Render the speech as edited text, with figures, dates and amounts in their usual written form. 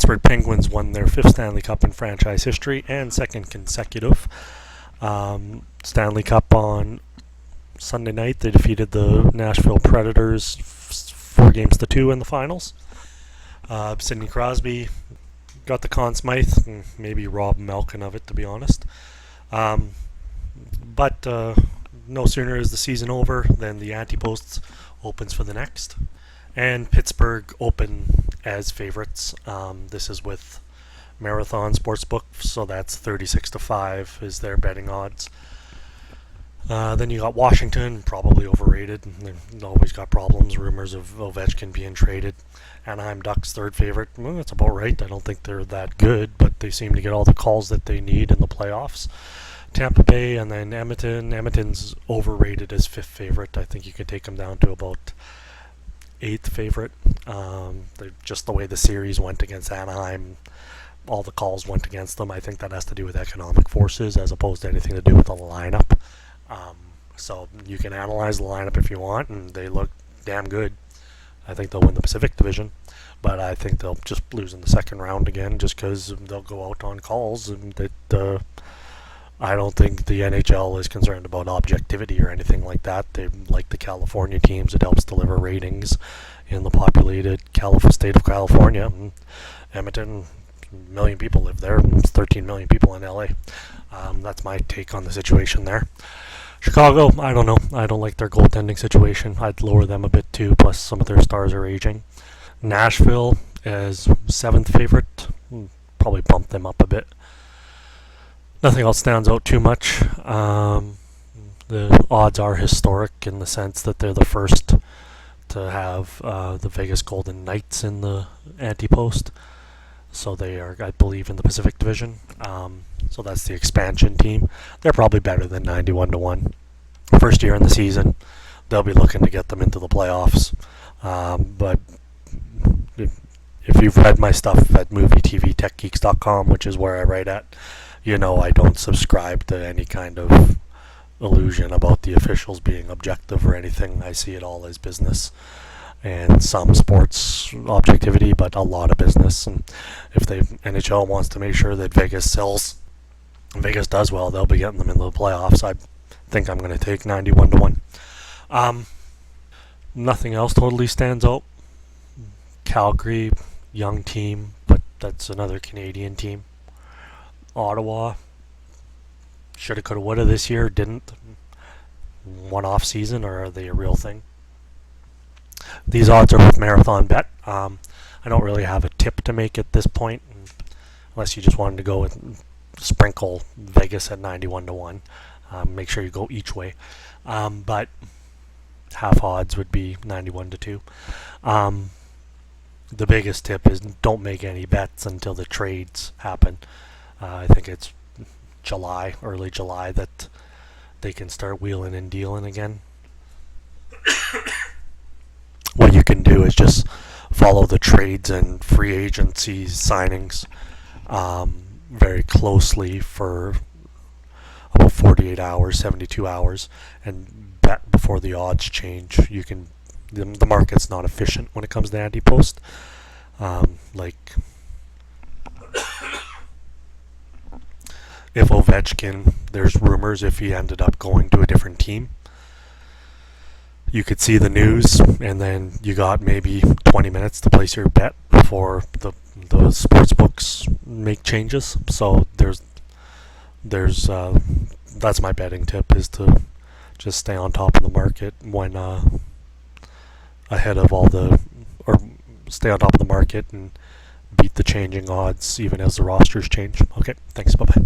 Pittsburgh Penguins won their 5th Stanley Cup in franchise history and 2nd consecutive. Stanley Cup on Sunday night, they defeated the Nashville Predators 4-2 in the finals. Sidney Crosby got the Conn Smythe, maybe Rob Malkin of it, to be honest. But no sooner is the season over than the Antipost opens for the next. And Pittsburgh open as favorites. This is with Marathon Sportsbook, so that's 36-5 is their betting odds. Then you got Washington, probably overrated. They always got problems, rumors of Ovechkin being traded. Anaheim Ducks, 3rd favorite. Well, that's about right. I don't think they're that good, but they seem to get all the calls that they need in the playoffs. Tampa Bay and then Edmonton. Edmonton's overrated as 5th favorite. I think you can take them down to about 8th favorite. Just the way the series went against Anaheim, all the calls went against them. I think that has to do with economic forces as opposed to anything to do with the lineup. So you can analyze the lineup if you want, and they look damn good. I think they'll win the Pacific Division, but I think they'll just lose in the second round again just because they'll go out on calls. And I don't think the NHL is concerned about objectivity or anything like that. They like the California teams. It helps deliver ratings in the populated state of California. And Edmonton, 1 million people live there. There's 13 million people in LA. That's my take on the situation there. Chicago, I don't know. I don't like their goaltending situation. I'd lower them a bit too, plus some of their stars are aging. Nashville is 7th favorite. Probably bump them up a bit. Nothing else stands out too much. The odds are historic in the sense that they're the first to have the Vegas Golden Knights in the Antipost. So they are, I believe, in the Pacific Division. So that's the expansion team. They're probably better than 91-1. First year in the season, they'll be looking to get them into the playoffs. But if you've read my stuff at movietvtechgeeks.com, which is where I write at, you know I don't subscribe to any kind of illusion about the officials being objective or anything. I see it all as business and some sports objectivity, but a lot of business. And if the NHL wants to make sure that Vegas does well, they'll be getting them into the playoffs. I think I'm going to take 91-1. Nothing else totally stands out. Calgary, young team, but that's another Canadian team. Ottawa, shoulda, coulda, woulda this year, didn't. One-off season, or are they a real thing? These odds are with Marathon Bet. I don't really have a tip to make at this point, unless you just wanted to go with sprinkle Vegas at 91-1. Make sure you go each way. But half odds would be 91-2. The biggest tip is don't make any bets until the trades happen. I think it's early July, that they can start wheeling and dealing again. What you can do is just follow the trades and free agency signings very closely for about 48 hours, 72 hours, and bet before the odds change. The market's not efficient when it comes to anti-post. If Ovechkin, there's rumors if he ended up going to a different team, you could see the news, and then you got maybe 20 minutes to place your bet before the sports books make changes. So that's my betting tip, is to just stay on top of the market when stay on top of the market and beat the changing odds even as the rosters change. Okay, thanks, bye-bye.